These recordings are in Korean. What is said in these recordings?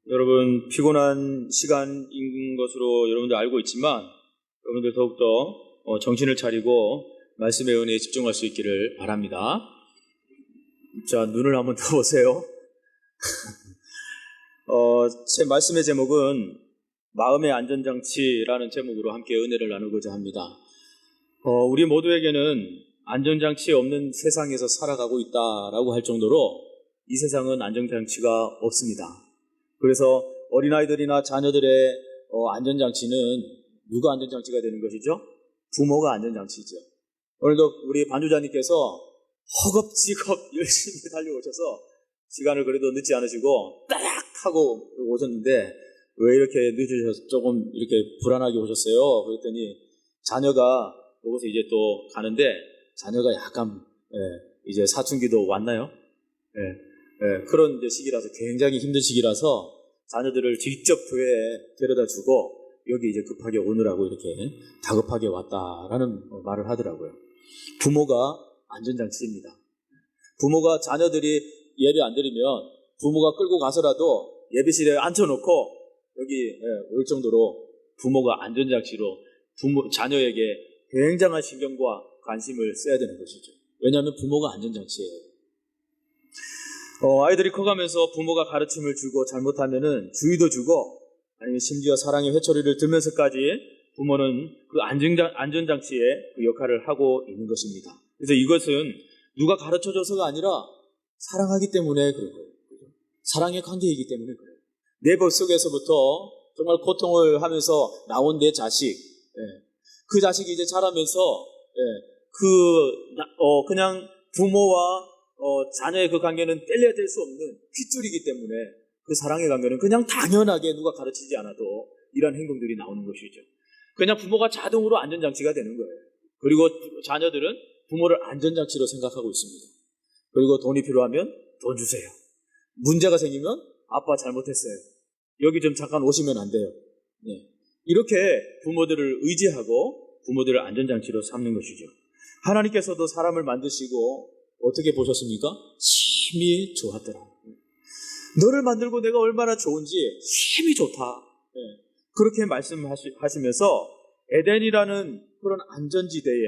여러분 피곤한 시간인 것으로 여러분들 알고 있지만 여러분들 더욱더 정신을 차리고 말씀의 은혜에 집중할 수 있기를 바랍니다. 자, 눈을 한번 떠보세요. 제 말씀의 제목은 마음의 안전장치라는 제목으로 함께 은혜를 나누고자 합니다. 우리 모두에게는 안전장치 없는 세상에서 살아가고 있다라고 할 정도로 이 세상은 안전장치가 없습니다. 그래서 어린아이들이나 자녀들의 안전장치는 누가 안전장치가 되는 것이죠? 부모가 안전장치죠. 오늘도 우리 반주자님께서 허겁지겁 열심히 달려오셔서 시간을 그래도 늦지 않으시고 따락 하고 오셨는데 왜 이렇게 늦으셔서 조금 이렇게 불안하게 오셨어요? 그랬더니 자녀가 거기서 이제 또 가는데 자녀가 약간 이제 사춘기도 왔나요? 그런 이제 시기라서 굉장히 힘든 시기라서 자녀들을 직접 교회에 데려다 주고 여기 이제 급하게 오느라고 이렇게 다급하게 왔다라는 말을 하더라고요. 부모가 안전장치입니다. 부모가 자녀들이 예배 안 드리면 부모가 끌고 가서라도 예배실에 앉혀놓고 여기 올 정도로 부모가 안전장치로 자녀에게 굉장한 신경과 관심을 써야 되는 것이죠. 왜냐하면 부모가 안전장치예요. 아이들이 커가면서 부모가 가르침을 주고 잘못하면은 주의도 주고 아니면 심지어 사랑의 회초리를 들면서까지 부모는 그 안전장치의 그 역할을 하고 있는 것입니다. 그래서 이것은 누가 가르쳐줘서가 아니라 사랑하기 때문에 그런 거예요. 사랑의 관계이기 때문에 그래요. 내 뱃속에서부터 정말 고통을 하면서 나온 내 자식, 그 자식이 이제 자라면서 그냥 부모와 자녀의 그 관계는 뗄래야 뗄 수 없는 핏줄이기 때문에 그 사랑의 관계는 그냥 당연하게 누가 가르치지 않아도 이런 행동들이 나오는 것이죠. 그냥 부모가 자동으로 안전장치가 되는 거예요. 그리고 자녀들은 부모를 안전장치로 생각하고 있습니다. 그리고 돈이 필요하면 돈 주세요. 문제가 생기면 아빠 잘못했어요. 여기 좀 잠깐 오시면 안 돼요. 이렇게 부모들을 의지하고 부모들을 안전장치로 삼는 것이죠. 하나님께서도 사람을 만드시고 어떻게 보셨습니까? 심히 좋았더라. 너를 만들고 내가 얼마나 좋은지 심히 좋다. 그렇게 말씀하시면서 에덴이라는 그런 안전지대에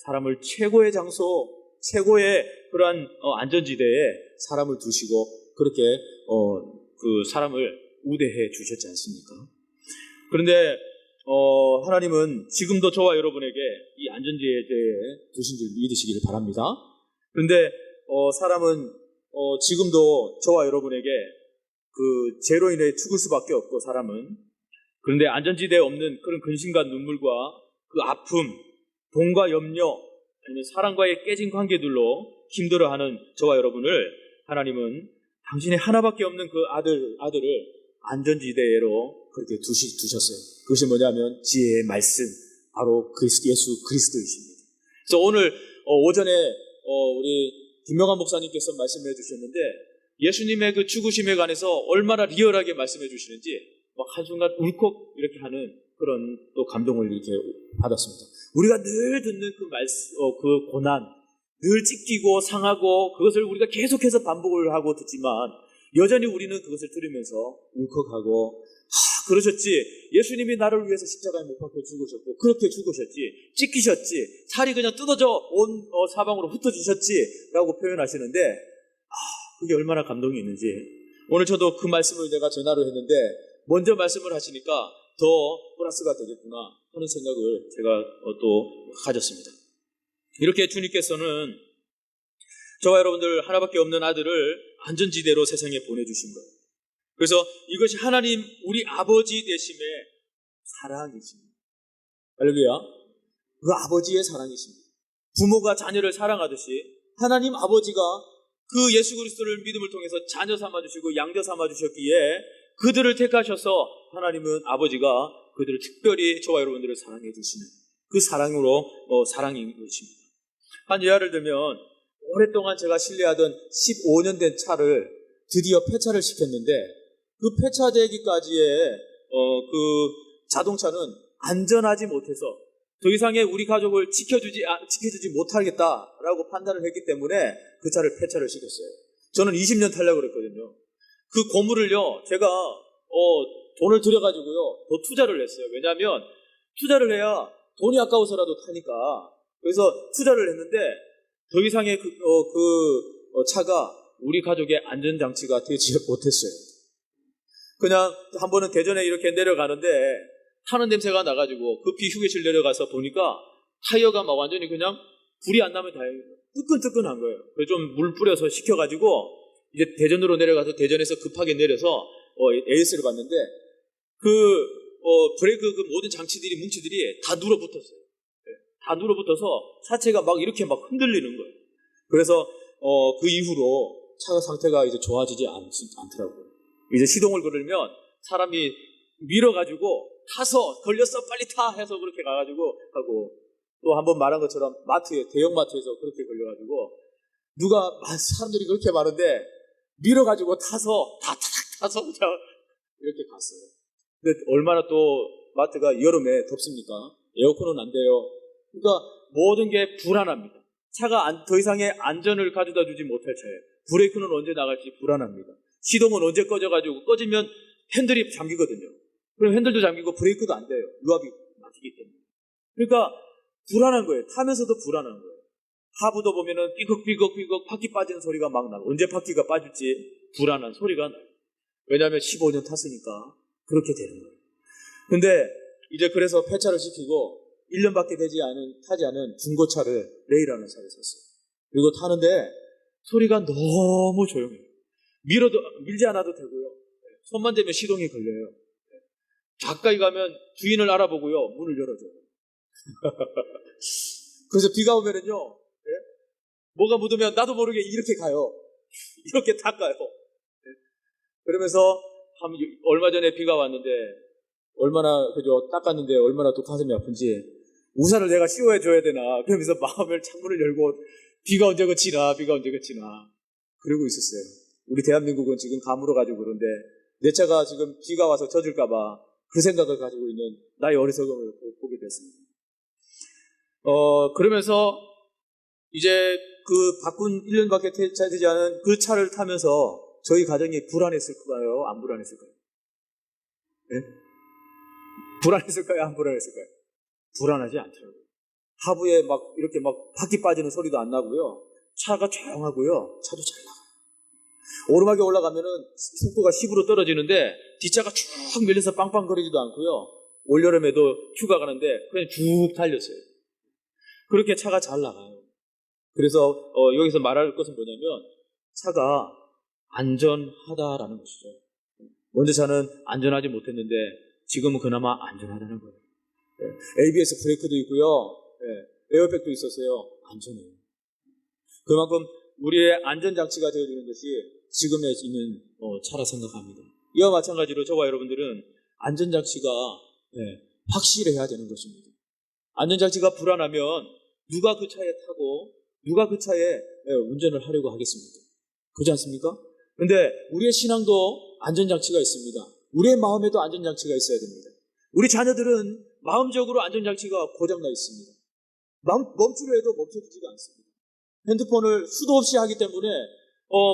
사람을 최고의 장소, 최고의 그러한 안전지대에 사람을 두시고 그렇게 그 사람을 우대해 주셨지 않습니까? 그런데 하나님은 지금도 저와 여러분에게 이 안전지대에 두신 줄 믿으시기를 바랍니다. 그런데 사람은 지금도 저와 여러분에게 그 죄로 인해 죽을 수밖에 없고 사람은 그런데 안전지대에 없는 그런 근심과 눈물과 그 아픔, 돈과 염려 아니면 사랑과의 깨진 관계들로 힘들어하는 저와 여러분을 하나님은 당신의 하나밖에 없는 그 아들을 안전지대로 그렇게 두셨어요. 그것이 뭐냐면 지혜의 말씀, 바로 예수 그리스도이십니다. 그래서 오늘 오전에 우리 김명환 목사님께서 말씀해 주셨는데 예수님의 그 죽으심에 관해서 얼마나 리얼하게 말씀해 주시는지 막 한순간 울컥 이렇게 하는 그런 또 감동을 이렇게 받았습니다. 우리가 늘 듣는 그 말씀, 그 고난, 늘 찢기고 상하고 그것을 우리가 계속해서 반복을 하고 듣지만 여전히 우리는 그것을 들으면서 울컥하고 그러셨지. 예수님이 나를 위해서 십자가에 못 박혀 죽으셨고 그렇게 죽으셨지. 찢기셨지. 살이 그냥 뜯어져 온 사방으로 흩어지셨지 라고 표현하시는데 그게 얼마나 감동이 있는지 오늘 저도 그 말씀을 내가 전하려 했는데 먼저 말씀을 하시니까 더 플러스가 되겠구나 하는 생각을 제가 또 가졌습니다. 이렇게 주님께서는 저와 여러분들 하나밖에 없는 아들을 안전지대로 세상에 보내주신 거예요. 그래서 이것이 하나님 우리 아버지 되심의 사랑이십니다. 할렐루야. 그 아버지의 사랑이십니다. 부모가 자녀를 사랑하듯이 하나님 아버지가 그 예수 그리스도를 믿음을 통해서 자녀 삼아주시고 양자 삼아주셨기에 그들을 택하셔서 하나님은 아버지가 그들을 특별히 저와 여러분들을 사랑해 주시는 그 사랑으로 사랑인 것입니다. 한 예화를 들면 오랫동안 제가 신뢰하던 15년 된 차를 드디어 폐차를 시켰는데 그 폐차되기까지의 그 자동차는 안전하지 못해서 더 이상의 우리 가족을 지켜주지 못하겠다라고 판단을 했기 때문에 그 차를 폐차를 시켰어요. 저는 20년 타려고 그랬거든요. 그 고물을요, 제가 돈을 들여가지고요 더 투자를 했어요. 왜냐하면 투자를 해야 돈이 아까워서라도 타니까. 그래서 투자를 했는데 더 이상의 차가 우리 가족의 안전장치가 되지 못했어요. 그냥 한 번은 대전에 이렇게 내려가는데 타는 냄새가 나가지고 급히 휴게실 내려가서 보니까 타이어가 막 완전히 그냥 불이 안 나면 다행이에요. 뜨끈뜨끈한 거예요. 그래서 좀 물 뿌려서 식혀가지고 이제 대전으로 내려가서 대전에서 급하게 내려서 AS를 봤는데 브레이크 그 모든 장치들이 뭉치들이 다 눌어붙었어요. 다 눌어붙어서 차체가 막 이렇게 막 흔들리는 거예요. 그래서 그 이후로 차 상태가 이제 좋아지지 않더라고요. 이제 시동을 걸으면 사람이 밀어가지고 타서 걸렸어 빨리 타 해서 그렇게 가가지고 하고, 또 한 번 말한 것처럼 대형 마트에서 그렇게 걸려가지고 사람들이 그렇게 많은데 밀어가지고 타서 타서 그냥 이렇게 갔어요. 근데 얼마나 또 마트가 여름에 덥습니까? 에어컨은 안 돼요. 그러니까 모든 게 불안합니다. 차가 더 이상의 안전을 가져다 주지 못할 차에 브레이크는 언제 나갈지 불안합니다. 시동은 언제 꺼져가지고 꺼지면 핸들이 잠기거든요. 그럼 핸들도 잠기고 브레이크도 안 돼요. 유압이 막히기 때문에. 그러니까 불안한 거예요. 타면서도 불안한 거예요. 하부도 보면은 삐걱삐걱 바퀴 빠지는 소리가 막 나고, 언제 바퀴가 빠질지 불안한 소리가 나요. 왜냐하면 15년 탔으니까 그렇게 되는 거예요. 근데 이제 그래서 폐차를 시키고 1년밖에 타지 않은 중고차를, 레이라는 차를 샀어요. 그리고 타는데 소리가 너무 조용해요. 밀지 않아도 되고요. 손만 대면 시동이 걸려요. 가까이 가면 주인을 알아보고요, 문을 열어줘요. 그래서 비가 오면은요, 뭐가 묻으면 나도 모르게 이렇게 가요. 이렇게 닦아요. 그러면서 얼마 전에 비가 왔는데 닦았는데 얼마나 또 가슴이 아픈지, 우산을 내가 씌워줘야 되나, 그러면서 마음을 창문을 열고 비가 언제 그치나 그러고 있었어요. 우리 대한민국은 지금 가물어가지고 그런데 내 차가 지금 비가 와서 젖을까봐 그 생각을 가지고 있는 나의 어리석음을 보게 됐습니다. 그러면서 이제 바꾼 1년밖에 되지 않은 그 차를 타면서 저희 가정이 불안했을까요? 안 불안했을까요? 네? 불안했을까요? 안 불안했을까요? 불안하지 않더라고요. 하부에 이렇게 바퀴 빠지는 소리도 안 나고요. 차가 조용하고요. 차도 잘 나가요. 오르막에 올라가면은 속도가 10으로 떨어지는데 뒷차가 쭉 밀려서 빵빵거리지도 않고요. 올여름에도 휴가 가는데 그냥 쭉 달렸어요. 그렇게 차가 잘 나가요. 그래서 여기서 말할 것은 뭐냐면 차가 안전하다라는 것이죠. 먼저 차는 안전하지 못했는데 지금은 그나마 안전하다는 거예요. ABS 브레이크도 있고요. 에어백도 있었어요. 안전해요. 그만큼 우리의 안전장치가 되어주는 것이 지금에 있는 차라 생각합니다. 이와 마찬가지로 저와 여러분들은 안전장치가 확실해야 되는 것입니다. 안전장치가 불안하면 누가 그 차에 타고 누가 그 차에 운전을 하려고 하겠습니까? 그렇지 않습니까? 그런데 우리의 신앙도 안전장치가 있습니다. 우리의 마음에도 안전장치가 있어야 됩니다. 우리 자녀들은 마음적으로 안전장치가 고장나 있습니다. 멈추려 해도 멈춰지지가 않습니다. 핸드폰을 수도 없이 하기 때문에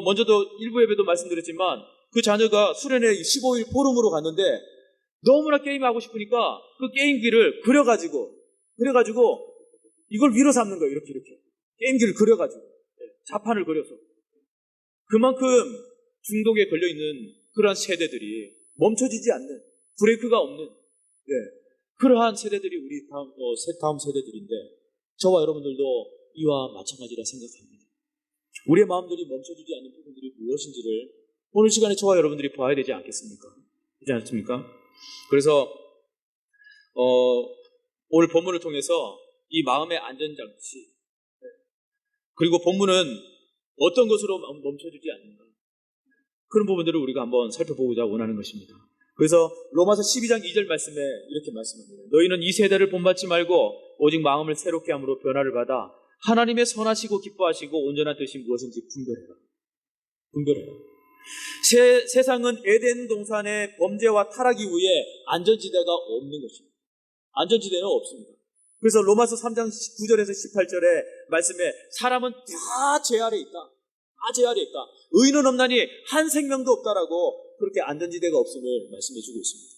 먼저도 일부 예배도 말씀드렸지만 그 자녀가 수련회 15일 포럼으로 갔는데 너무나 게임하고 싶으니까 그 게임기를 그려가지고 이걸 위로 삼는 거예요. 이렇게 게임기를 그려가지고 자판을 그려서. 그만큼 중독에 걸려있는 그러한 세대들이 멈춰지지 않는, 브레이크가 없는 그러한 세대들이 우리 다음 세대들인데 저와 여러분들도 이와 마찬가지라 생각합니다. 우리의 마음들이 멈춰지지 않는 부분들이 무엇인지를 오늘 시간에 저와 여러분들이 봐야 되지 않겠습니까? 그렇지 않습니까? 그래서 오늘 본문을 통해서 이 마음의 안전장치, 그리고 본문은 어떤 것으로 멈춰지지 않는가, 그런 부분들을 우리가 한번 살펴보고자 원하는 것입니다. 그래서 로마서 12장 2절 말씀에 이렇게 말씀합니다. 너희는 이 세대를 본받지 말고 오직 마음을 새롭게 함으로 변화를 받아 하나님의 선하시고 기뻐하시고 온전한 뜻이 무엇인지 분별해라. 세상은 에덴 동산의 범죄와 타락 이후에 안전지대가 없는 것입니다. 안전지대는 없습니다. 그래서 로마서 3장 9절에서 18절의 말씀에 사람은 다 죄 아래 있다. 의인은 없나니 한 생명도 없다라고 그렇게 안전지대가 없음을 말씀해 주고 있습니다.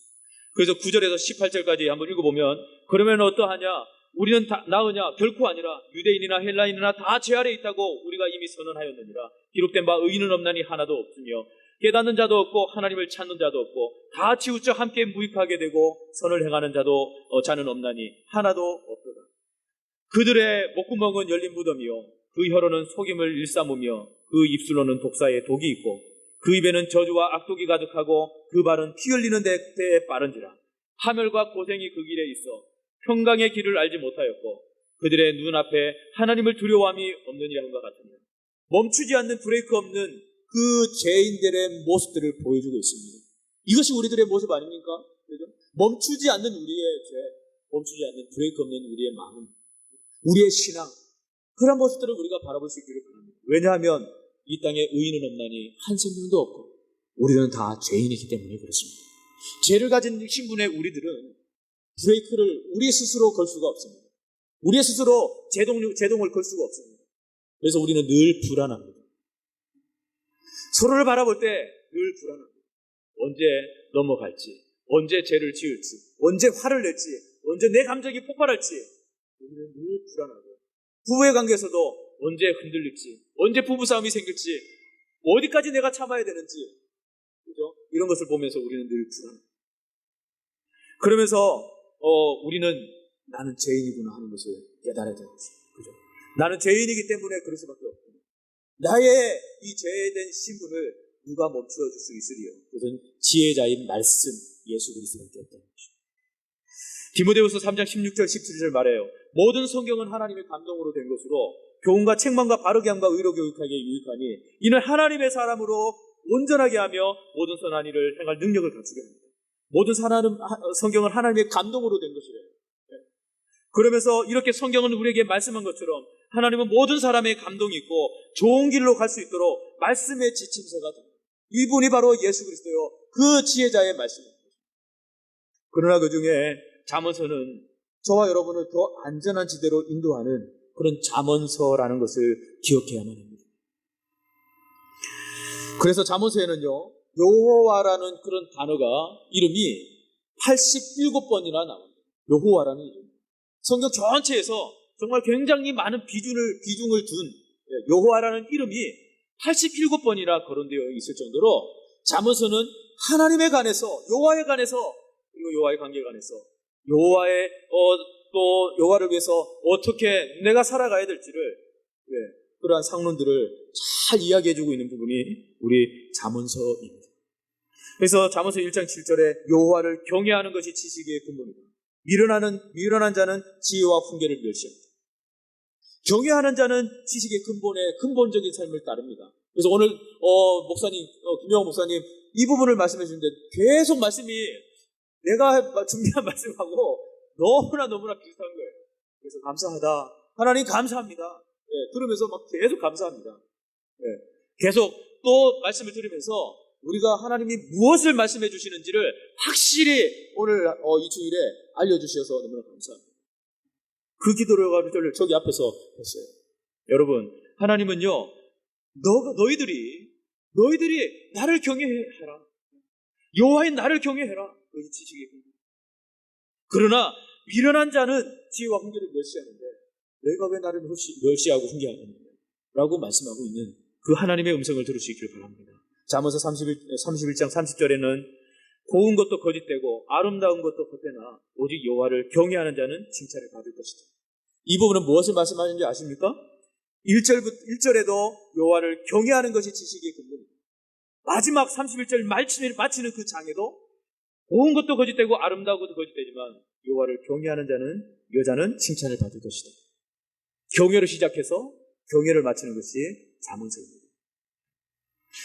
그래서 9절에서 18절까지 한번 읽어보면 그러면 어떠하냐? 우리는 나으냐? 결코 아니라 유대인이나 헬라인이나 다 죄 아래 있다고 우리가 이미 선언하였느니라. 기록된 바 의인은 없나니 하나도 없으며 깨닫는 자도 없고 하나님을 찾는 자도 없고 다 치우쳐 함께 무익하게 되고 선을 행하는 자는 없나니 하나도 없도다. 그들의 목구멍은 열린 무덤이요 그 혀로는 속임을 일삼으며 그 입술로는 독사의 독이 있고 그 입에는 저주와 악독이 가득하고 그 발은 피 흘리는 데에 빠른지라. 파멸과 고생이 그 길에 있어 평강의 길을 알지 못하였고 그들의 눈앞에 하나님을 두려워함이 없느니라 한것 같으며 멈추지 않는 브레이크 없는 그 죄인들의 모습들을 보여주고 있습니다. 이것이 우리들의 모습 아닙니까? 그렇죠? 멈추지 않는 우리의 죄, 멈추지 않는 브레이크 없는 우리의 마음, 우리의 신앙, 그런 모습들을 우리가 바라볼 수 있기를 바랍니다. 왜냐하면 이 땅에 의인은 없나니 한 생명도 없고 우리는 다 죄인이기 때문에 그렇습니다. 죄를 가진 신분의 우리들은 브레이크를 우리 스스로 걸 수가 없습니다. 우리 스스로 제동을 걸 수가 없습니다. 그래서 우리는 늘 불안합니다. 서로를 바라볼 때 늘 불안합니다. 언제 넘어갈지, 언제 죄를 지을지, 언제 화를 낼지, 언제 내 감정이 폭발할지 우리는 늘 불안하고 부부의 관계에서도 언제 흔들릴지, 언제 부부싸움이 생길지, 어디까지 내가 참아야 되는지, 그죠? 이런 것을 보면서 우리는 늘 불안합니다. 그러면서 우리는 나는 죄인이구나 하는 것을 깨달아야 되는 거죠. 그죠? 나는 죄인이기 때문에 그럴 수밖에 없고 나의 이 죄된 신분을 누가 멈추어 줄 수 있으리요? 그것은 지혜자인 말씀 예수 그리스도밖에 없다는 것이죠. 디모데후서 3장 16절 17절 말해요. 모든 성경은 하나님의 감동으로 된 것으로 교훈과 책망과 바르게 함과 의로 교육하기에 유익하니 이는 하나님의 사람으로 온전하게 하며 모든 선한 일을 행할 능력을 갖추게 합니다. 모든 성경은 하나님의 감동으로 된 것이래요. 그러면서 이렇게 성경은 우리에게 말씀한 것처럼 하나님은 모든 사람의 감동이 있고 좋은 길로 갈 수 있도록 말씀의 지침서가 됩니다. 이분이 바로 예수 그리스도요 그 지혜자의 말씀입니다. 그러나 그 중에 잠언서는 저와 여러분을 더 안전한 지대로 인도하는 그런 잠언서라는 것을 기억해야만 합니다. 그래서 잠언서에는요 여호와라는 그런 단어가 이름이 87번이나 나옵니다. 여호와라는 이름. 성경 전체에서 정말 굉장히 많은 비중을 둔 여호와라는 이름이 87번이나 거론되어 있을 정도로 잠언서는 하나님에 관해서, 여호와에 관해서, 그리고 여호와의 관계에 관해서, 또 여호와를 위해서 어떻게 내가 살아가야 될지를 그러한 상론들을 잘 이야기해주고 있는 부분이 우리 잠언서입니다. 그래서 잠언서 1장 7절에 여호와를 경외하는 것이 지식의 근본이다. 미련한 자는 지혜와 훈계를 멸시합니다. 경외하는 자는 지식의 근본적인 삶을 따릅니다. 그래서 오늘 김영호 목사님 이 부분을 말씀해 주는데 계속 말씀이 내가 준비한 말씀하고 너무나 비슷한 거예요. 그래서 감사하다. 하나님 감사합니다. 들으면서 막 계속 감사합니다. 계속 또 말씀을 들으면서 우리가 하나님이 무엇을 말씀해 주시는지를 확실히 오늘 이 주일에 알려주셔서 너무나 감사합니다. 그 기도를 저기 앞에서 했어요. 여러분, 하나님은요, 너희들이 나를 경외해라. 여호와인 나를 경외해라. 그 지식이. 그러나 미련한 자는 지혜와 훈계를 멸시하는데 너희가 왜 나를 멸시하고 훈계하느냐 라고 말씀하고 있는 그 하나님의 음성을 들으시길 바랍니다. 잠언서 31장 30절에는 고운 것도 거짓되고 아름다운 것도 헛되나 오직 여호와를 경외하는 자는 칭찬을 받을 것이다. 이 부분은 무엇을 말씀하는지 아십니까? 1절에도 여호와를 경외하는 것이 지식의 근본입니다. 마지막 31절 마치는 그 장에도 고운 것도 거짓되고 아름다운 것도 거짓되지만 여호와를 경외하는 여자는 칭찬을 받을 것이다. 경외로 시작해서 경외를 마치는 것이 잠언서입니다.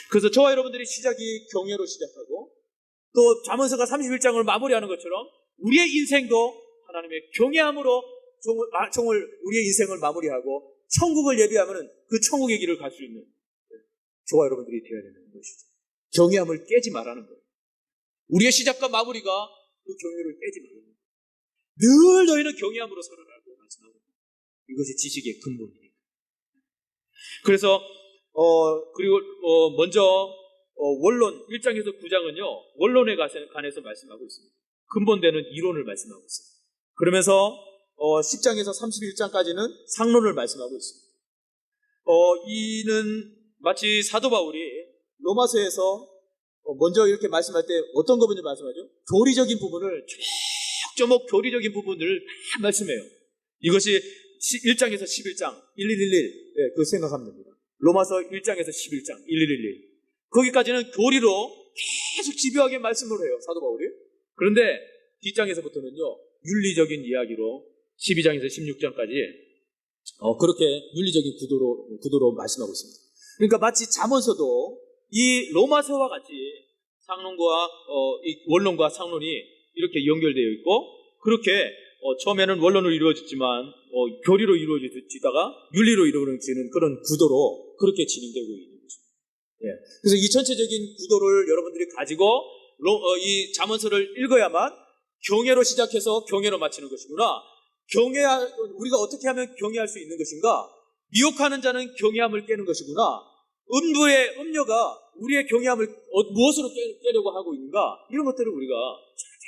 그래서 저와 여러분들이 시작이 경외로 시작하고 또 잠언서가 31장을 마무리하는 것처럼 우리의 인생도 하나님의 경외함으로 우리의 인생을 마무리하고 천국을 예비하면 그 천국의 길을 갈 수 있는 저와 여러분들이 되어야 되는 것이죠. 경외함을 깨지 말라는 거예요. 우리의 시작과 마무리가 그 경외를 깨지 말라는 거예요. 늘 너희는 경외함으로 살아라고 말씀하고 이것이 지식의 근본이니까. 그래서 그리고 먼저 원론 1장에서 9장은요 원론에 관해서 말씀하고 있습니다. 근본되는 이론을 말씀하고 있어요. 그러면서 10장에서 31장까지는 상론을 말씀하고 있습니다. 이는 마치 사도 바울이 로마서에서 먼저 이렇게 말씀할 때 어떤 거 먼저 말씀하죠? 교리적인 부분을 조목 교리적인 부분을 다 말씀해요. 이것이 1장에서 11장 1111 그거 생각하면 됩니다. 로마서 1장에서 11장 1111 거기까지는 교리로 계속 집요하게 말씀을 해요. 사도 바울이. 그런데 뒷장에서부터는요 윤리적인 이야기로 12장에서 16장까지 그렇게 윤리적인 구도로 말씀하고 있습니다. 그러니까 마치 잠언서도 이 로마서와 같이 상론과 이 원론과 상론이 이렇게 연결되어 있고 그렇게 처음에는 원론으로 이루어졌지만 교리로 이루어지다가 윤리로 이루어지는 그런 구도로 그렇게 진행되고 있는 것입니다. 예. 그래서 이 전체적인 구도를 여러분들이 가지고 이 잠언서를 읽어야만 경애로 시작해서 경애로 마치는 것이구나. 우리가 어떻게 하면 경애할 수 있는 것인가? 미혹하는 자는 경외함을 깨는 것이구나. 음녀가 우리의 경외함을 무엇으로 깨려고 하고 있는가? 이런 것들을 우리가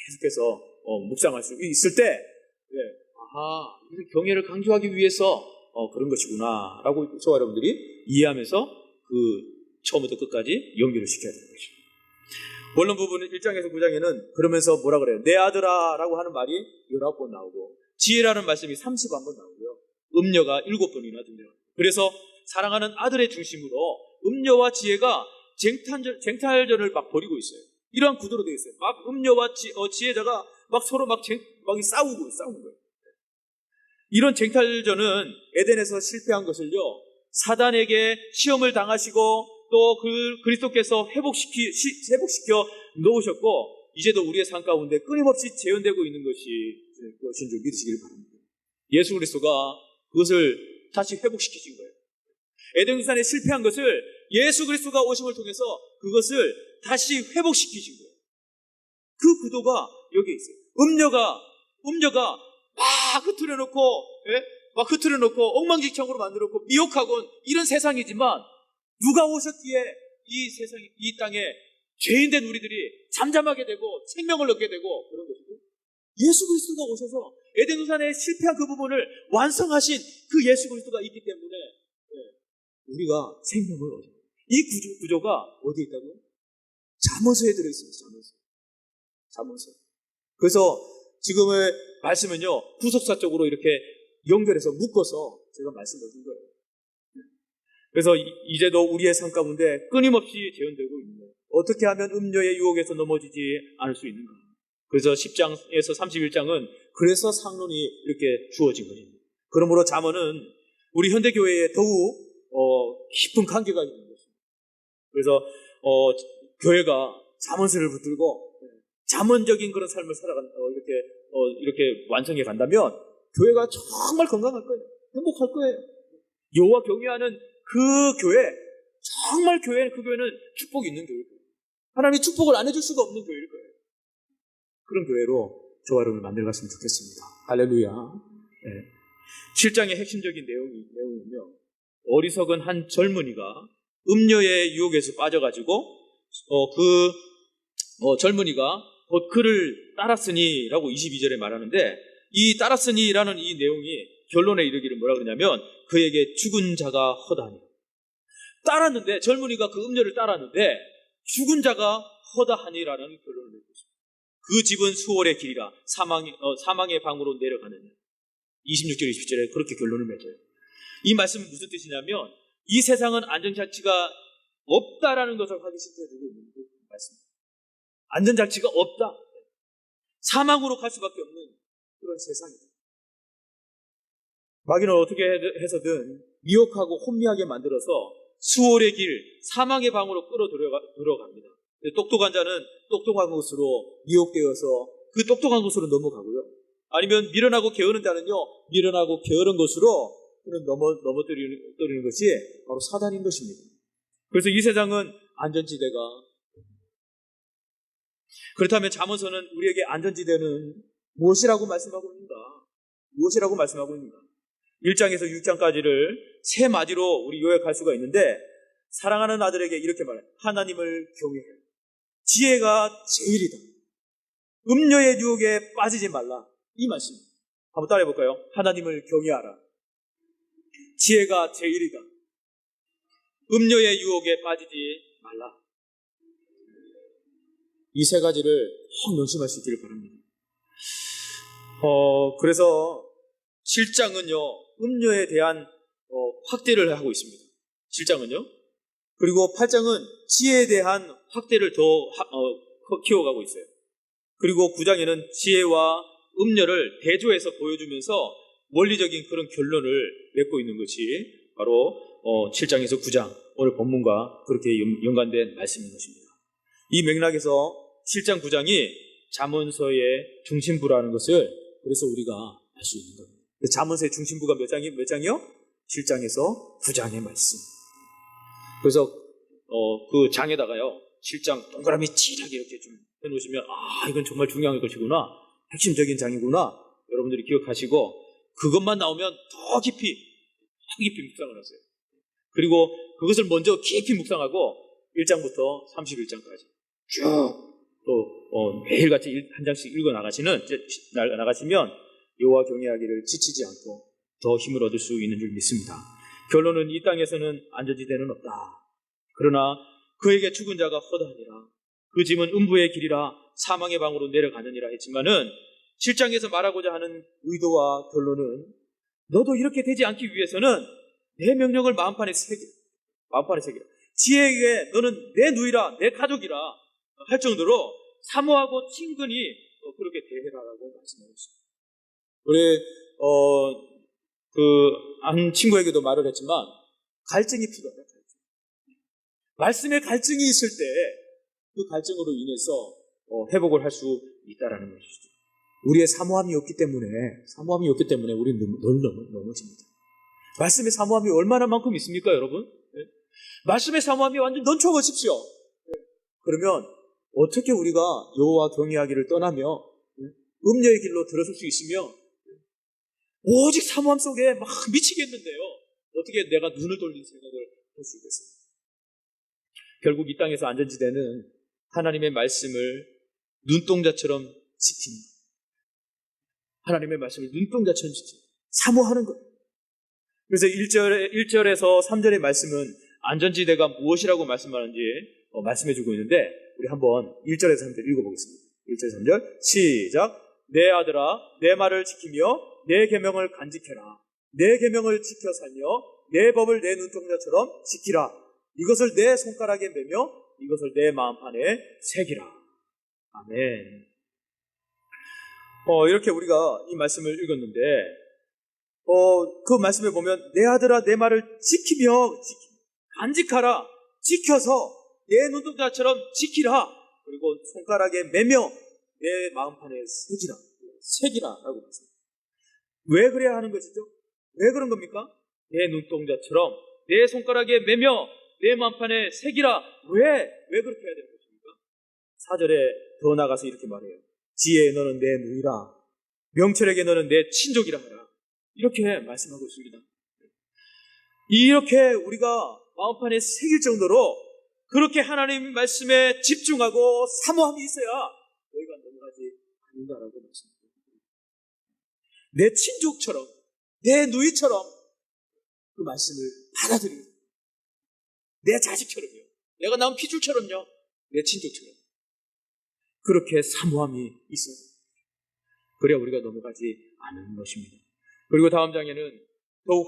계속해서 묵상할 수 있을 때 이런 경외를 강조하기 위해서 그런 것이구나 라고 저와 여러분들이 이해하면서 처음부터 끝까지 연결을 시켜야 되는 것입니다. 원론 부분은 1장에서 9장에는 그러면서 뭐라 그래요? 내 아들아 라고 하는 말이 19번 나오고 지혜라는 말씀이 31번 나오고요. 음녀가 7번이나 등장합니다. 그래서 사랑하는 아들의 중심으로 음녀와 지혜가 쟁탈전을 막 벌이고 있어요. 이러한 구도로 되어 있어요. 막 음녀와 지혜자가 막 서로 막 싸우는 거예요. 이런 쟁탈전은 에덴에서 실패한 것을요 사단에게 시험을 당하시고 또 그리스도께서 회복시켜 놓으셨고 이제도 우리의 삶 가운데 끊임없이 재현되고 있는 것인 줄 믿으시길 바랍니다. 예수 그리스도가 그것을 다시 회복시키신 거예요. 에덴 동산에 실패한 것을 예수 그리스도가 오심을 통해서 그것을 다시 회복시키신 거예요. 그 구도가 여기에 있어요. 음녀가 막 흐트려놓고 엉망진창으로 만들었고 미혹하고 이런 세상이지만 누가 오셨기에 이 땅에 죄인된 우리들이 잠잠하게 되고 생명을 얻게 되고 그런 것이고 예수 그리스도가 오셔서 에덴 동산에 실패한 그 부분을 완성하신 그 예수 그리스도가 있기 때문에 우리가 생명을 얻어요. 이 구조가 어디에 있다고요? 잠언서에 들어있습니다. 잠언서. 그래서 지금의 말씀은요 구속사적으로 이렇게 연결해서 묶어서 제가 말씀드린 거예요. 그래서 이제도 우리의 삶 가운데 끊임없이 재현되고 있는 거예요. 어떻게 하면 음녀의 유혹에서 넘어지지 않을 수 있는가? 그래서 10장에서 31장은 그래서 상론이 이렇게 주어진 것입니다. 그러므로 잠언은 우리 현대교회에 더욱 깊은 관계가 있는 것입니다. 그래서 교회가 잠언서를 붙들고 잠언적인 그런 삶을 이렇게 완성해 간다면 교회가 정말 건강할 거예요. 행복할 거예요. 여호와 경외하는 그 교회, 정말 그 교회는 축복이 있는 교회일 거예요. 하나님이 축복을 안 해줄 수가 없는 교회일 거예요. 그런 교회로 저와 여러분을 만들어갔으면 좋겠습니다. 할렐루야. 네. 7장의 핵심적인 내용은요. 어리석은 한 젊은이가 음녀의 유혹에서 빠져가지고 젊은이가 곧 그를 따랐으니라고 22절에 말하는데 이 따랐으니라는 이 내용이 결론에 이르기를 뭐라 그러냐면 그에게 죽은 자가 허다하니 따랐는데 젊은이가 그 음녀를 따랐는데 죽은 자가 허다하니라는 결론을 내고 있습니다. 그 집은 수월의 길이라 사망의 방으로 내려가느냐 26절 20절에 그렇게 결론을 맺어요. 이 말씀은 무슨 뜻이냐면 이 세상은 안전장치가 없다라는 것을 확인시켜주고 있는 그 말씀입니다. 안전장치가 없다. 사망으로 갈 수밖에 없는 그런 세상이다. 마귀는 어떻게 해서든 미혹하고 혼미하게 만들어서 수월의 길, 사망의 방으로 끌어 들어갑니다. 똑똑한 자는 똑똑한 곳으로 미혹되어서 그 똑똑한 곳으로 넘어가고요. 아니면 미련하고 게으른 자는요, 미련하고 게으른 곳으로 넘어뜨리는 것이 바로 사단인 것입니다. 그래서 이 세상은 안전지대가 그렇다면 잠언서는 우리에게 안전지대는 무엇이라고 말씀하고 있는가? 무엇이라고 말씀하고 있는가? 1장에서 6장까지를 세 마디로 우리 요약할 수가 있는데 사랑하는 아들에게 이렇게 말해. 하나님을 경외해. 지혜가 제일이다. 음녀의 유혹에 빠지지 말라. 이 말씀입니다. 한번 따라해 볼까요? 하나님을 경외하라. 지혜가 제일이다. 음녀의 유혹에 빠지지 말라. 이 세 가지를 명심할 수 있기를 바랍니다. 그래서 7장은요, 음녀에 대한 확대를 하고 있습니다. 7장은요. 그리고 8장은 지혜에 대한 확대를 더 키워가고 있어요. 그리고 9장에는 지혜와 음녀를 대조해서 보여주면서 원리적인 그런 결론을 맺고 있는 것이 바로 7장에서 9장, 오늘 본문과 그렇게 연관된 말씀인 것입니다. 이 맥락에서 7장, 9장이 잠언서의 중심부라는 것을 그래서 우리가 알 수 있는 겁니다. 잠언서의 중심부가 몇 장이요? 7장에서 9장의 말씀. 그래서 그 장에다가요, 7장 동그라미 칠하게 이렇게 좀 해놓으시면, 이건 정말 중요한 것이구나, 핵심적인 장이구나, 여러분들이 기억하시고 그것만 나오면 더 깊이 묵상을 하세요. 그리고 그것을 먼저 깊이 묵상하고 1장부터 31장까지 쭉 또 매일같이 한 장씩 나가시면 여호와 경외하기를 지치지 않고 더 힘을 얻을 수 있는 줄 믿습니다. 결론은 이 땅에서는 안전지대는 없다. 그러나 그에게 죽은 자가 허다하니라. 그 짐은 음부의 길이라 사망의 방으로 내려가느니라 했지만은 7장에서 말하고자 하는 의도와 결론은 너도 이렇게 되지 않기 위해서는 내 명령을 마음판에 새기라. 지혜에게 너는 내 누이라, 내 가족이라 할 정도로 사모하고 친근히 그렇게 대해라라고 말씀하고 있습니다. 우리 한 친구에게도 말을 했지만 갈증이 필요하다. 말씀에 갈증이 있을 때 그 갈증으로 인해서 회복을 할 수 있다라는 것이죠. 우리의 사모함이 없기 때문에 우리는 늘 넘어집니다. 말씀의 사모함이 얼마나만큼 있습니까, 여러분? 네? 말씀의 사모함이 완전 넘쳐보십시오. 네? 그러면 어떻게 우리가 여호와 경외하기를 떠나며 음녀의 길로 들어설 수 있으며 오직 사모함 속에 막 미치겠는데요, 어떻게 내가 눈을 돌린 생각을 할 수 있겠습니까? 결국 이 땅에서 안전지대는 하나님의 말씀을 눈동자처럼 지킵니다. 하나님의 말씀을 눈동자처럼 지킵니다. 사모하는 거예요. 그래서 1절에서 3절의 말씀은 안전지대가 무엇이라고 말씀하는지 말씀해주고 있는데, 우리 한번 1절에서 3절 읽어보겠습니다. 1절, 3절 시작. 내 아들아, 내 말을 지키며 내 계명을 간직해라. 내 계명을 지켜 살며 내 법을 내 눈동자처럼 지키라. 이것을 내 손가락에 매며 이것을 내 마음판에 새기라. 아멘. 이렇게 우리가 이 말씀을 읽었는데, 그 말씀에 보면 내 아들아 내 말을 지키며 간직하라. 지켜서 내 눈동자처럼 지키라. 그리고 손가락에 매며 내 마음판에 새기라라고 말씀합니다. 왜 그래야 하는 것이죠? 왜 그런 겁니까? 내 눈동자처럼 내 손가락에 매며 내 마음판에 새기라. 왜 그렇게 해야 되는 것입니까? 4절에 더 나가서 이렇게 말해요. 지혜에 너는 내 누이라, 명철에게 너는 내 친족이라 하라. 이렇게 말씀하고 있습니다. 이렇게 우리가 마음판에 새길 정도로 그렇게 하나님 말씀에 집중하고 사모함이 있어야 너희가 넘어가지 않는다라고 말씀합니다. 내 친족처럼, 내 누이처럼 그 말씀을 받아들이고, 내 자식처럼요, 내가 낳은 피줄처럼요, 내 친족처럼 그렇게 사모함이 있어요. 그래야 우리가 넘어가지 않는 것입니다. 그리고 다음 장에는 더욱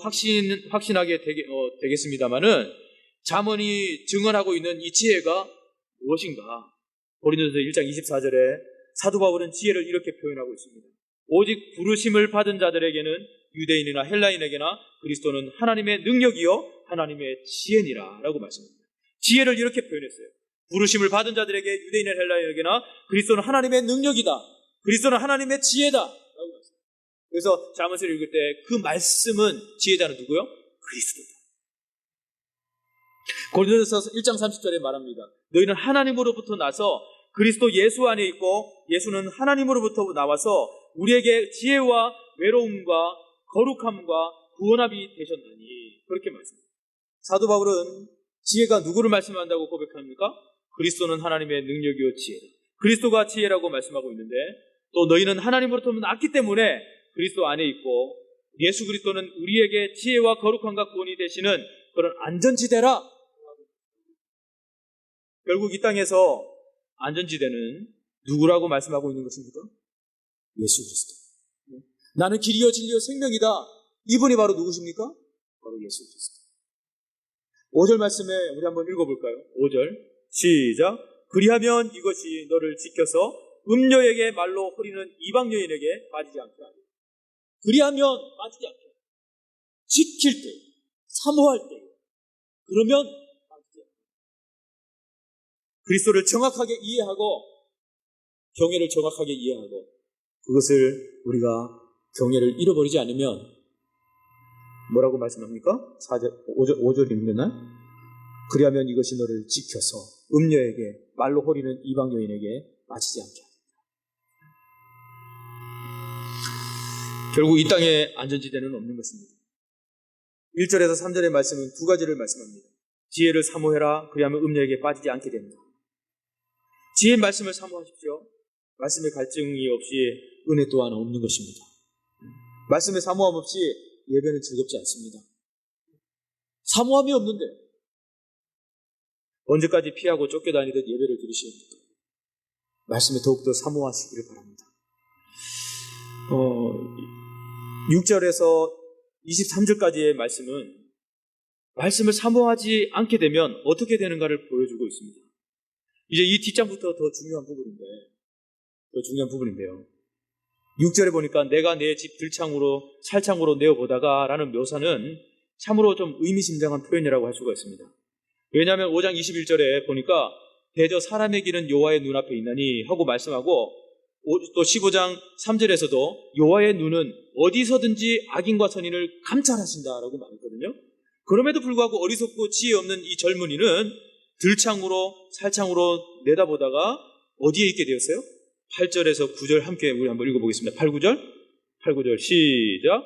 확신하게 되겠습니다만은 잠언이 증언하고 있는 이 지혜가 무엇인가? 고린도서 1장 24절에 사도 바울은 지혜를 이렇게 표현하고 있습니다. 오직 부르심을 받은 자들에게는 유대인이나 헬라인에게나 그리스도는 하나님의 능력이요 하나님의 지혜니라 라고 말씀합니다. 지혜를 이렇게 표현했어요. 부르심을 받은 자들에게 유대인이나 헬라인에게나 그리스도는 하나님의 능력이다, 그리스도는 하나님의 지혜다 라고 말씀합니다. 그래서 잠언서를 읽을 때 그 말씀은, 지혜자는 누구요? 그리스도다. 고린도서 1장 30절에 말합니다. 너희는 하나님으로부터 나서 그리스도 예수 안에 있고 예수는 하나님으로부터 나와서 우리에게 지혜와 외로움과 거룩함과 구원함이 되셨나니. 그렇게 말씀합니다. 사도 바울은 지혜가 누구를 말씀한다고 고백합니까? 그리스도는 하나님의 능력이요 지혜다. 그리스도가 지혜라고 말씀하고 있는데, 또 너희는 하나님으로부터 낳았기 때문에 그리스도 안에 있고 예수 그리스도는 우리에게 지혜와 거룩함과 구원이 되시는 그런 안전지대라. 결국 이 땅에서 안전지대는 누구라고 말씀하고 있는 것입니까? 예수 그리스도. 나는 길이요 진리요 생명이다. 이분이 바로 누구십니까? 바로 예수 그리스도. 5절 말씀에 우리 한번 읽어볼까요? 5절 시작. 그리하면 이것이 너를 지켜서 음녀에게 말로 흐리는 이방 여인에게 빠지지 않게 하리라. 그리하면 빠지지 않게 하리라. 지킬 때, 사모할 때, 그러면 빠지지 않게 하리라. 그리스도를 정확하게 이해하고 경외를 정확하게 이해하고 그것을 우리가 경외를 잃어버리지 않으면 뭐라고 말씀합니까? 5절 읽으면 그리하면 이것이 너를 지켜서 음녀에게 말로 호리는 이방 여인에게 빠지지 않게 하리라. 결국 이 땅에 안전지대는 없는 것입니다. 1절에서 3절의 말씀은 두 가지를 말씀합니다. 지혜를 사모해라. 그리하면 음녀에게 빠지지 않게 된다. 지혜의 말씀을 사모하십시오. 말씀의 갈증이 없이 은혜 또한 없는 것입니다. 말씀의 사모함 없이 예배는 즐겁지 않습니다. 사모함이 없는데 언제까지 피하고 쫓겨다니듯 예배를 드리시옵니까? 말씀에 더욱더 사모하시기를 바랍니다. 6절에서 23절까지의 말씀은 말씀을 사모하지 않게 되면 어떻게 되는가를 보여주고 있습니다. 이제 이 뒷장부터 더 중요한 부분인데요. 6절에 보니까 내가 내 집 들창으로 살창으로 내어보다가 라는 묘사는 참으로 좀 의미심장한 표현이라고 할 수가 있습니다. 왜냐하면 5장 21절에 보니까 대저 사람의 길은 여호와의 눈앞에 있나니 하고 말씀하고, 또 15장 3절에서도 여호와의 눈은 어디서든지 악인과 선인을 감찰하신다라고 말했거든요. 그럼에도 불구하고 어리석고 지혜 없는 이 젊은이는 들창으로 살창으로 내다보다가 어디에 있게 되었어요? 8절에서 9절 함께 우리 한번 읽어보겠습니다. 8, 9절 시작.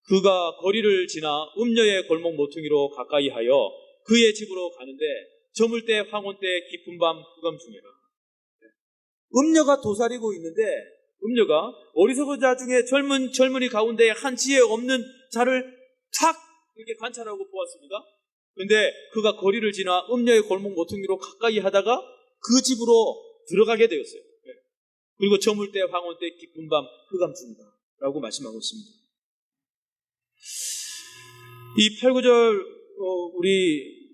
그가 거리를 지나 음녀의 골목 모퉁이로 가까이 하여 그의 집으로 가는데 저물 때 황혼 때 깊은 밤 흑암 중에라. 음녀가 도사리고 있는데, 음녀가 어리석은 자 중에 젊은이 가운데 한 지혜 없는 자를 탁 이렇게 관찰하고 보았습니다. 그런데 그가 거리를 지나 음녀의 골목 모퉁이로 가까이 하다가 그 집으로 들어가게 되었어요. 그리고 저물 때 황혼 때 깊은 밤 흑암 중이다 라고 말씀하고 있습니다. 이 8, 9절 우리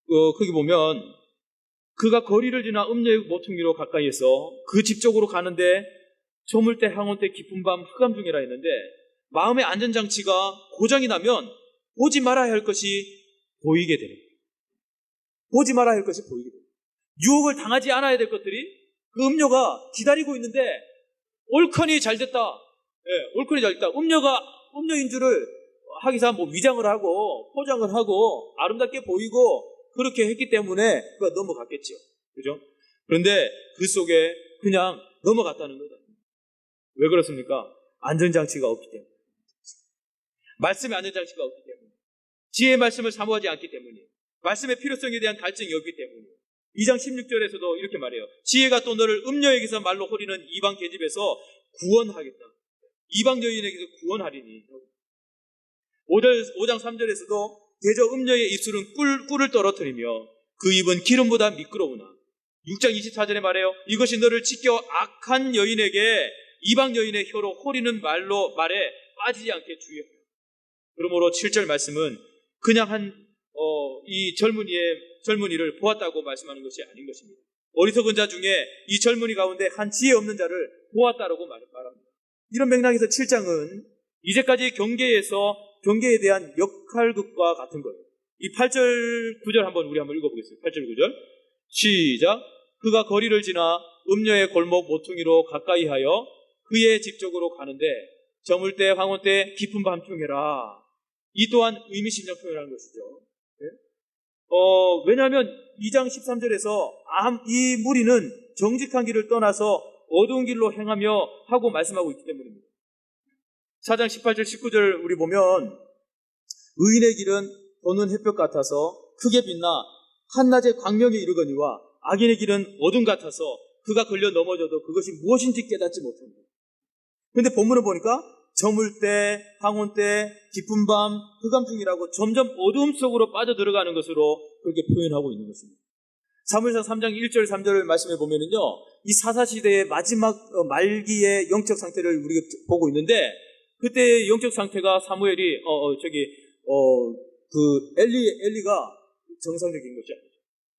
거기 보면 그가 거리를 지나 음녀의 모퉁이로 가까이에서 그 집 쪽으로 가는데 저물 때 황혼 때 깊은 밤 흑암 중이라 했는데, 마음의 안전장치가 고장이 나면 보지 말아야 할 것이 보이게 됩니다. 보지 말아야 할 것이 보이게 됩니다. 유혹을 당하지 않아야 될 것들이 그 음녀가 기다리고 있는데 올컨이 잘 됐다. 올컨이 잘 됐다. 음녀가 음녀인 줄을 하기사 위장을 하고 포장을 하고 아름답게 보이고 그렇게 했기 때문에 그가 넘어갔겠죠. 그죠? 그런데 그 속에 그냥 넘어갔다는 거다. 왜 그렇습니까? 안전장치가 없기 때문에. 말씀의 안전장치가 없기 때문에. 지혜의 말씀을 사모하지 않기 때문에. 말씀의 필요성에 대한 갈증이 없기 때문에. 2장 16절에서도 이렇게 말해요. 지혜가 또 너를 음녀에게서 말로 호리는 이방 계집에서 구원하겠다. 이방 여인에게서 구원하리니. 5장 3절에서도 대저 음녀의 입술은 꿀을 떨어뜨리며 그 입은 기름보다 미끄러우나. 6장 24절에 말해요. 이것이 너를 지켜 악한 여인에게 이방 여인의 혀로 호리는 말에 빠지지 않게 주의하라. 그러므로 7절 말씀은 그냥 이 젊은이를 보았다고 말씀하는 것이 아닌 것입니다. 어리석은 자 중에 이 젊은이 가운데 한 지혜 없는 자를 보았다라고 말합니다. 이런 맥락에서 7장은 이제까지 경계에 대한 역할극과 같은 거예요. 이 8절 9절 우리 한번 읽어보겠습니다. 8절 9절 시작. 그가 거리를 지나 음녀의 골목 모퉁이로 가까이 하여 그의 집 쪽으로 가는데 저물 때 황혼 때 깊은 밤중에라. 이 또한 의미심장 표현하는 것이죠. 왜냐하면 2장 13절에서 이 무리는 정직한 길을 떠나서 어두운 길로 행하며 하고 말씀하고 있기 때문입니다. 4장 18절 19절 우리 보면 의인의 길은 도는 햇볕 같아서 크게 빛나 한낮에 광명에 이르거니와 악인의 길은 어둠 같아서 그가 걸려 넘어져도 그것이 무엇인지 깨닫지 못한다. 근데 본문을 보니까 저물 때, 황혼 때, 깊은 밤, 흑암중이라고 점점 어두움 속으로 빠져들어가는 것으로 그렇게 표현하고 있는 것입니다. 사무엘상 3장 1절 3절을 말씀해 보면은요, 이 사사시대의 마지막 말기의 영적 상태를 우리가 보고 있는데, 그때 영적 상태가 사무엘이 엘리가 정상적인 것이 아니죠.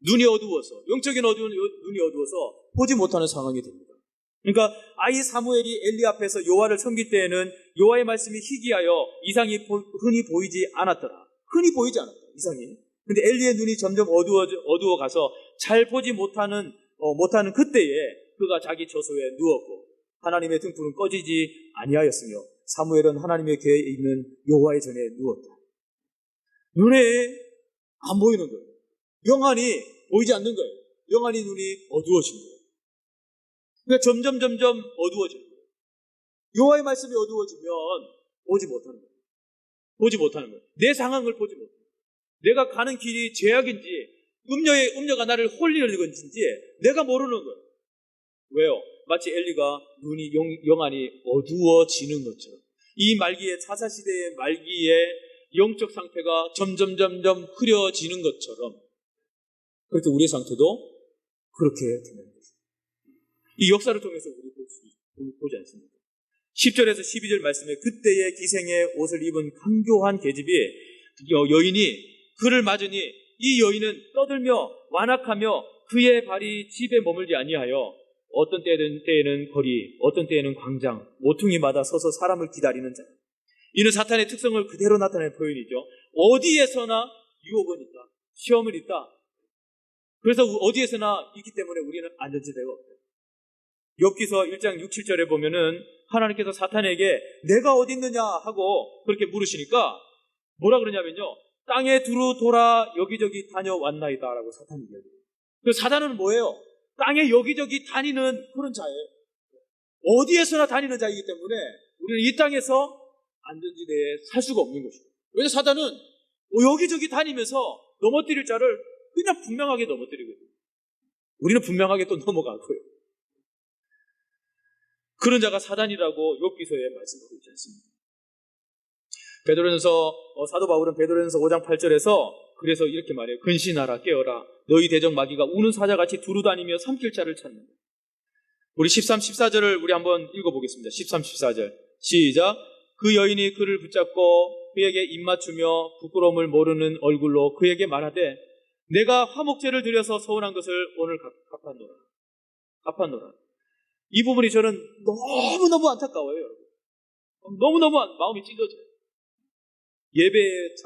눈이 어두워서, 영적인 눈이 어두워서 보지 못하는 상황이 됩니다. 그러니까 아이 사무엘이 엘리 앞에서 여호와를 섬길 때에는 여호와의 말씀이 희귀하여 이상이 흔히 보이지 않았더라. 흔히 보이지 않았다, 이상이. 근데 엘리의 눈이 점점 어두워가서 잘 보지 못하는 그때에 그가 자기 처소에 누웠고 하나님의 등불은 꺼지지 아니하였으며 사무엘은 하나님의 궤에 있는 여호와의 전에 누웠다. 눈에 안 보이는 거예요. 영안이 보이지 않는 거예요. 영안이 눈이 어두워진 거예요. 그러니까 점점 어두워지는 거예요. 여호와의 말씀이 어두워지면 보지 못하는 거예요. 보지 못하는 거예요. 내 상황을 보지 못해요. 내가 가는 길이 죄악인지 음녀가 나를 홀리는 건지 내가 모르는 거예요. 왜요? 마치 엘리가 눈이 영안이 어두워지는 것처럼 이 말기의 사사시대의 말기의 영적 상태가 점점 흐려지는 것처럼 그렇게 우리의 상태도 그렇게 되는 거죠. 이 역사를 통해서 우리 보지 않습니까? 10절에서 12절 말씀에 그때의 기생의 옷을 입은 강교한 계집이 여인이 그를 맞으니 이 여인은 떠들며 완악하며 그의 발이 집에 머물지 아니하여 어떤 때에는 거리, 어떤 때에는 광장, 모퉁이마다 서서 사람을 기다리는 자. 이는 사탄의 특성을 그대로 나타내는 표현이죠. 어디에서나 유혹은 있다. 시험은 있다. 그래서 어디에서나 있기 때문에 우리는 안전지대가 없어요. 욥기서 1장 6, 7절에 보면은 하나님께서 사탄에게 내가 어디 있느냐 하고 그렇게 물으시니까 뭐라 그러냐면요. 땅에 두루 돌아 여기저기 다녀왔나이다 라고 사탄이 이야기해요. 그래서 사탄은 뭐예요? 땅에 여기저기 다니는 그런 자예요. 어디에서나 다니는 자이기 때문에 우리는 이 땅에서 안전지대에 살 수가 없는 것입니다. 왜냐하면 사탄은 여기저기 다니면서 넘어뜨릴 자를 그냥 분명하게 넘어뜨리거든요. 우리는 분명하게 또 넘어가고요. 그런 자가 사단이라고 욥기서에 말씀하고 있지 않습니까? 베드로전서 사도 바울은 베드로전서 5장 8절에서 그래서 이렇게 말해요. 근신하라 깨어라 너희 대적 마귀가 우는 사자같이 두루다니며 삼킬 자를 찾는다. 우리 13, 14절을 우리 한번 읽어보겠습니다. 13, 14절 시작. 그 여인이 그를 붙잡고 그에게 입맞추며 부끄러움을 모르는 얼굴로 그에게 말하되 내가 화목제를 드려서 서운한 것을 오늘 갚았노라. 이 부분이 저는 너무너무 안타까워요, 여러분. 너무너무 마음이 찢어져요. 예배의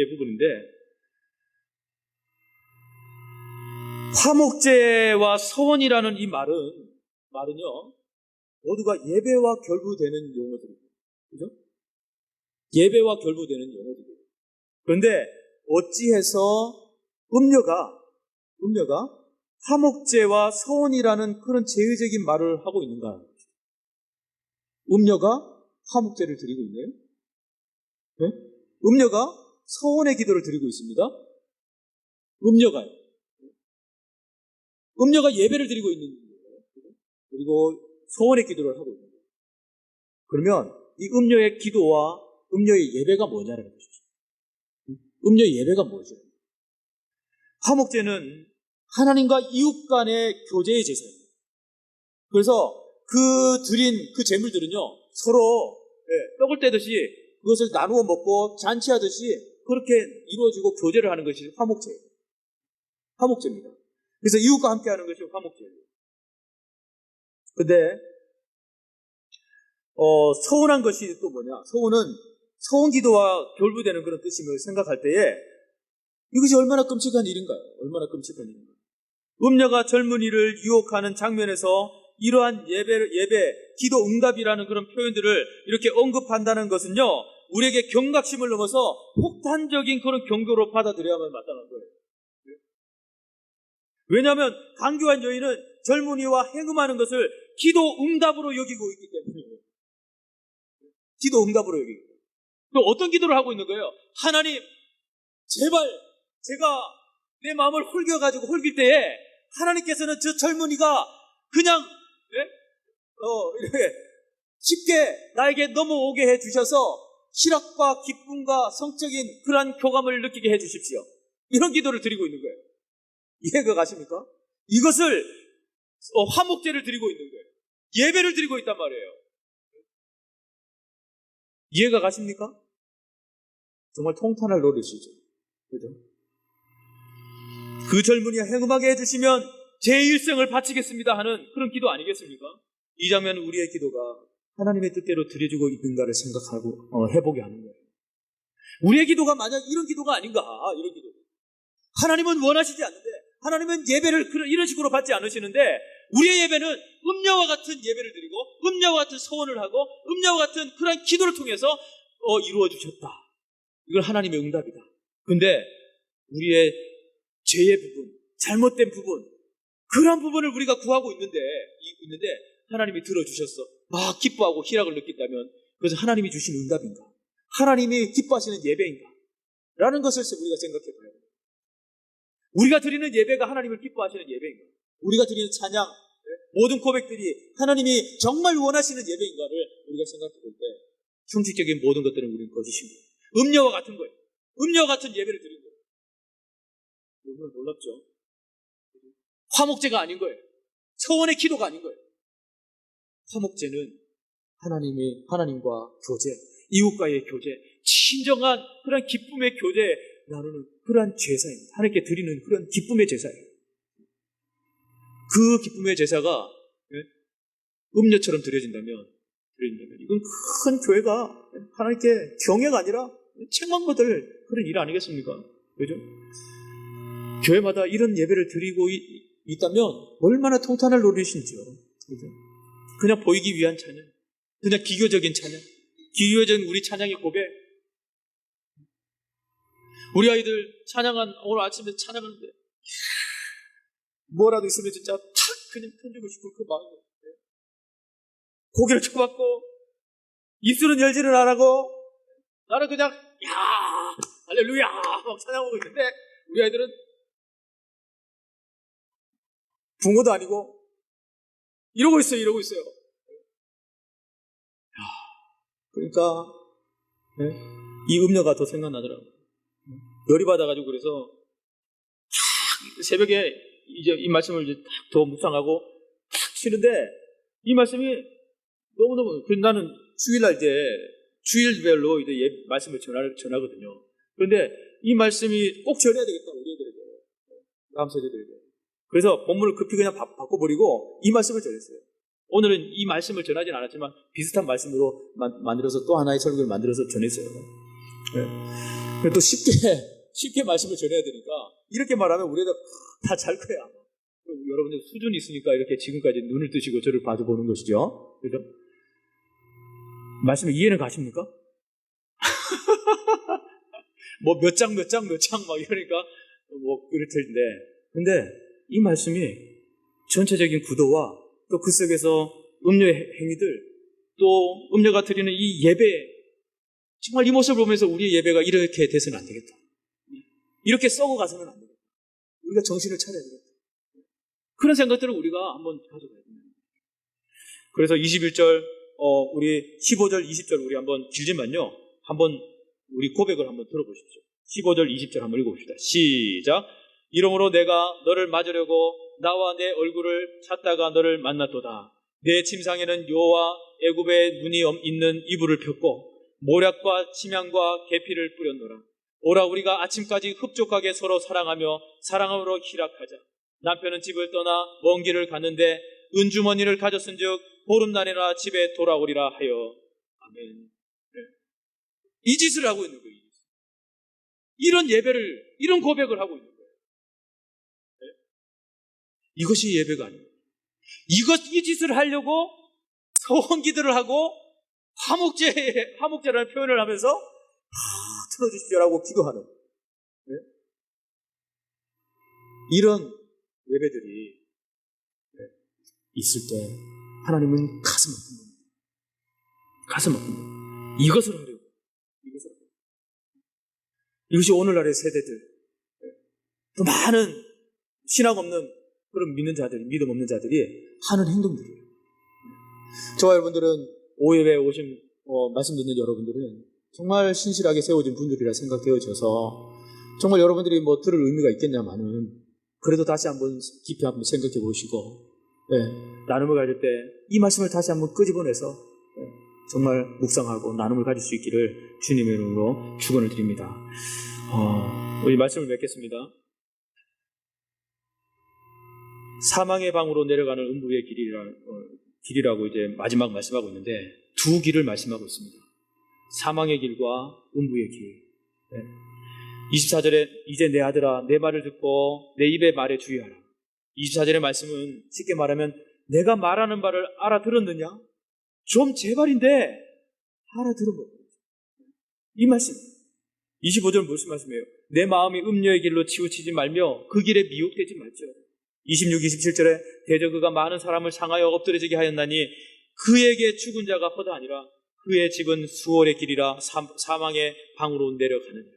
부분인데 화목제와 서원이라는 이 말은요 모두가 예배와 결부되는 용어들입니다. 그죠? 예배와 결부되는 용어들이에요. 그런데 어찌해서 음녀가 화목제와 서원이라는 그런 제의적인 말을 하고 있는가? 음녀가 화목제를 드리고 있네요. 네? 음녀가 서원의 기도를 드리고 있습니다. 음녀가 예배를 드리고 있는 거예요. 그리고 서원의 기도를 하고 있는 거예요. 그러면 이 음녀의 기도와 음녀의 예배가 뭐냐는 것이죠. 음녀의 예배가 뭐죠? 화목제는 하나님과 이웃 간의 교제의 제사입니다. 그래서 드린 그 제물들은요 서로 떡을 떼듯이 그것을 나누어 먹고 잔치하듯이 그렇게 이루어지고 교제를 하는 것이 화목제입니다. 그래서 이웃과 함께 하는 것이 화목제예요. 근데 서운한 것이 또 뭐냐? 서운 기도와 결부되는 그런 뜻임을 생각할 때에 이것이 얼마나 끔찍한 일인가요? 음녀가 젊은이를 유혹하는 장면에서 이러한 예배, 기도 응답이라는 그런 표현들을 이렇게 언급한다는 것은요, 우리에게 경각심을 넘어서 폭탄적인 그런 경고로 받아들여야만 마땅한 거예요. 왜냐하면 강교한 여인은 젊은이와 행음하는 것을 기도 응답으로 여기고 있기 때문이에요. 기도 응답으로 여기고. 그럼 어떤 기도를 하고 있는 거예요? 하나님, 제가 내 마음을 홀길 때에 하나님께서는 저 젊은이가 그냥 이렇게 쉽게 나에게 넘어오게 해주셔서 희락과 기쁨과 성적인 그러한 교감을 느끼게 해주십시오. 이런 기도를 드리고 있는 거예요. 이해가 가십니까? 이것을 화목제를 드리고 있는 거예요. 예배를 드리고 있단 말이에요. 이해가 가십니까? 정말 통탄할 노릇이죠. 그죠? 그 젊은이가 행음하게 해주시면 제 일생을 바치겠습니다 하는 그런 기도 아니겠습니까? 이 장면은 우리의 기도가 하나님의 뜻대로 드려지고 있는가를 생각하고 해보게 하는 거예요. 우리의 기도가 만약 이런 기도가 아닌가, 이런 기도. 하나님은 원하시지 않는데, 하나님은 예배를 이런 식으로 받지 않으시는데, 우리의 예배는 음녀와 같은 예배를 드리고 음녀와 같은 서원을 하고 음녀와 같은 그런 기도를 통해서 이루어 주셨다. 이건 하나님의 응답이다. 근데 우리의 죄의 부분, 잘못된 부분, 그런 부분을 우리가 구하고 있는데 하나님이 들어주셨어. 기뻐하고 희락을 느낀다면 그것은 하나님이 주신 응답인가? 하나님이 기뻐하시는 예배인가? 라는 것을 우리가 생각해 봐야 돼요. 우리가 드리는 예배가 하나님을 기뻐하시는 예배인가? 우리가 드리는 찬양, 모든 고백들이 하나님이 정말 원하시는 예배인가를 우리가 생각해 볼 때 형식적인 모든 것들은 우리는 거짓인 거예요. 음녀와 같은 거예요. 음녀와 같은 예배를 드린 거예요. 여러분 놀랍죠? 화목제가 아닌 거예요. 서원의 기도가 아닌 거예요. 화목제는 하나님과 교제, 이웃과의 교제, 진정한 그런 기쁨의 교제 나누는 그러한 제사입니다. 하나님께 드리는 그런 기쁨의 제사예요. 그 기쁨의 제사가 음녀처럼 드려진다면 이건 큰 교회가 하나님께 경외가 아니라 책망받을 그런 일 아니겠습니까? 그죠? 교회마다 이런 예배를 드리고 있다면 얼마나 통탄할 노릇인지요. 그죠? 그냥 보이기 위한 찬양, 그냥 기교적인 찬양, 기교적인 우리 찬양의 고백. 우리 아이들 오늘 아침에 찬양하는데 뭐라도 있으면 진짜 탁 그냥 던지고 싶은 그 마음이 고개를 쳐박고 입술은 열지를 안 하고 나는 그냥 할렐루야 막 찬양하고 있는데 우리 아이들은 붕어도 아니고 이러고 있어요. 그러니까 이 음료가 더 생각나더라고요. 열이 받아가지고 그래서 새벽에 이제 이 말씀을 이제 더 묵상하고 탁 쉬는데 이 말씀이 너무너무 나는 주일날 이제 주일별로 이제 말씀을 전하거든요. 그런데 이 말씀이 꼭 전해야 되겠다 우리들에게 다음 세대들에게. 그래서 본문을 급히 그냥 바꿔버리고 이 말씀을 전했어요. 오늘은 이 말씀을 전하진 않았지만 비슷한 말씀으로 만들어서 또 하나의 설교를 만들어서 전했어요. 네. 또 쉽게 말씀을 전해야 되니까 이렇게 말하면 우리가 다 잘 거야. 여러분들 수준이 있으니까 이렇게 지금까지 눈을 뜨시고 저를 봐줘보는 것이죠. 그죠? 말씀 이해는 가십니까? 뭐 몇 장 막 이러니까 뭐 그럴 텐데. 근데 이 말씀이 전체적인 구도와 또 그 속에서 음료의 행위들 또 음료가 드리는 이 예배 정말 이 모습을 보면서 우리의 예배가 이렇게 돼서는 안 되겠다. 이렇게 썩어가서는 안 되겠다. 우리가 정신을 차려야 되겠다. 그런 생각들을 우리가 한번 가져가야 됩니다. 그래서 21절, 우리 15절, 20절 우리 한번 길지만요. 한번 우리 고백을 한번 들어보십시오. 15절, 20절 한번 읽어봅시다. 시작. 이러므로 내가 너를 맞으려고 나와 내 얼굴을 찾다가 너를 만났도다. 내 침상에는 여호와 애굽의 눈이 있는 이불을 폈고 모략과 침향과 계피를 뿌렸노라. 오라 우리가 아침까지 흡족하게 서로 사랑하며 사랑함으로 희락하자. 남편은 집을 떠나 먼 길을 갔는데 은주머니를 가졌은즉 보름날에나 집에 돌아오리라 하여. 아멘. 네. 이 짓을 하고 있는 거예요. 이런 예배를, 이런 고백을 하고 있는 거예요. 네? 이것이 예배가 아닙니다. 이 짓을 하려고 서원기도를 하고 화목제라는 표현을 하면서 틀어주십시오라고 기도하는 네? 이런 예배들이 있을 때 하나님은 가슴 아픕니다. 이것을 하려고. 이것이 오늘날의 세대들 또 많은 신앙 없는 그런 믿는 자들이, 믿음 없는 자들이 하는 행동들이에요. 저와 여러분들은 오예배에 오신 말씀 듣는 여러분들은 정말 신실하게 세워진 분들이라 생각되어져서 정말 여러분들이 뭐 들을 의미가 있겠냐마는 그래도 다시 한번 깊이 한번 생각해 보시고 나눔을 가질 때 이 말씀을 다시 한번 끄집어내서 정말 묵상하고 나눔을 가질 수 있기를 주님의 이름으로 축원을 드립니다. 우리 말씀을 맺겠습니다. 사망의 방으로 내려가는 음부의 길이라고 이제 마지막 말씀하고 있는데 두 길을 말씀하고 있습니다. 사망의 길과 음부의 길. 24절에 이제 내 아들아 내 말을 듣고 내 입의 말에 주의하라. 24절의 말씀은 쉽게 말하면 내가 말하는 바를 알아들었느냐? 좀 제발인데 알아들어보고 이 말씀. 25절 무슨 말씀이에요? 내 마음이 음녀의 길로 치우치지 말며 그 길에 미혹되지 말죠. 26, 27절에 대저 그가 많은 사람을 상하여 엎드려지게 하였나니 그에게 죽은 자가 허다 아니라 그의 집은 수월의 길이라 사망의 방으로 내려가느니라.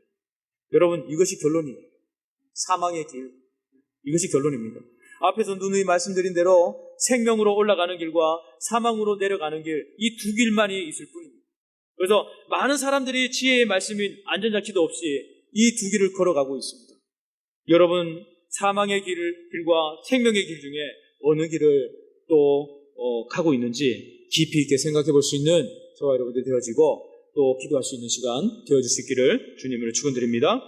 여러분 이것이 결론이에요. 사망의 길. 이것이 결론입니다. 앞에서 누누이 말씀드린 대로 생명으로 올라가는 길과 사망으로 내려가는 길, 이 두 길만이 있을 뿐입니다. 그래서 많은 사람들이 지혜의 말씀인 안전장치도 없이 이 두 길을 걸어가고 있습니다. 여러분 사망의 길과 생명의 길 중에 어느 길을 또 가고 있는지 깊이 있게 생각해 볼 수 있는 저와 여러분들 되어지고 또 기도할 수 있는 시간 되어줄 수 있기를 주님으로 축원드립니다.